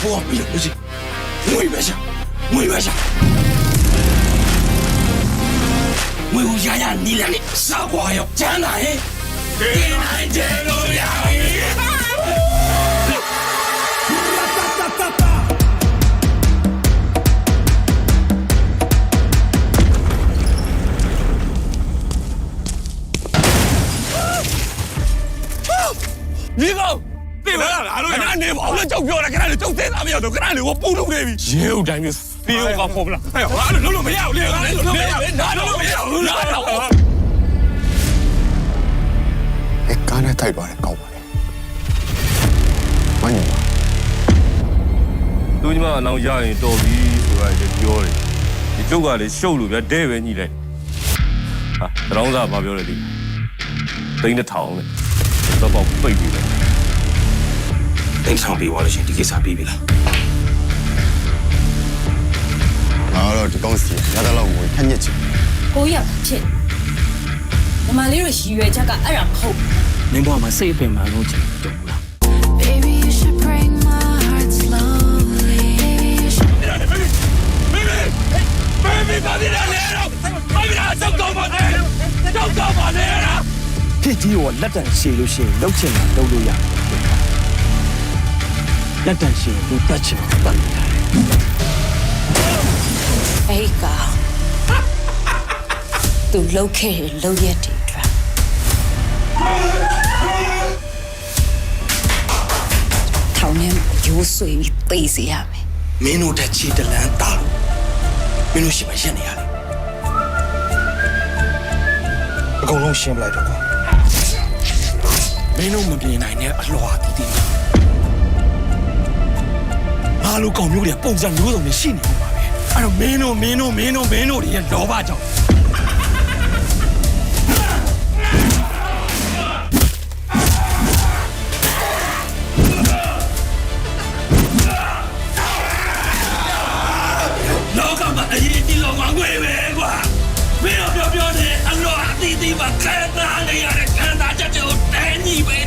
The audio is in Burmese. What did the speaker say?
ဘောပြီးလို့ရှိငွေပဲရှာငွေကိုရနီးလာနေစောက်ွားရောကျန်းလာရဲ့ဒီနိုင်တဲ့လို့ရ你个，对了，俺那跑了就标了，给俺就在那边都给俺我不弄这边，有点意思，别搞跑不了。哎呀，俺都没要，俺都没要，拿着。哎，刚才太多了，搞不了。慢点吧。都你妈老家人到底说来就标的，你走过来收入别带回你来，啊，老啥发标了的，等你躺了。都把背逼了，等场比完了先，你给啥比比了？然后这公司要到了我看日子。ကိုရဖြစ်ညီမလေးတို့ရည်ရွယ်ချက်ကအဲ့ဒါမဟုတ် မင်းဘွားမှာစိတ်အပင်မှလုံးချင်တုံးလား Baby, you should break my heart slowly. baby, 把你俩连了，把你俩都搞完了，都搞完了。ဖြစ်ကြီးကိုလက်တန်ရှည်လို့ရှိရင်လှုပ်ချင်တာလှုပ်လို့ရတယ်လက်တန်ရှည်ကိုတတ်ချင်တာတတ်လို့ရတယ် အဲ့ကသူလှုပ်ခဲ့တဲ့လှုပ်ရက်တွေအတွက်ထောင်ထဲမှာရိုးဆွေပြီးသိစေရမယ် မင်းတို့တက်ချီတလန်းတာလို့မင်းတို့ရှိမှရက်နေရတယ်အကုန်လုံးရှင်းပလိုက်တော့ကွာမင်းတို့မပြေနိုင်တဲ့အလွှာတီးတီးအားလုံးကောင်မျိုးတွေပုံစံမျိုးစုံနဲ့ရှိနေမှာပဲအဲ့တော့မင်းတို့တွေရဲ့လောဘကြောင့်လောကမှာအရေးကြီးလောကငွေပဲကွာမင်းတို့ပြောနေအလွှာတီးတီးမှာခံစားနေရတဲ့ခံစားချက်တွေကိုတန်းညီပဲ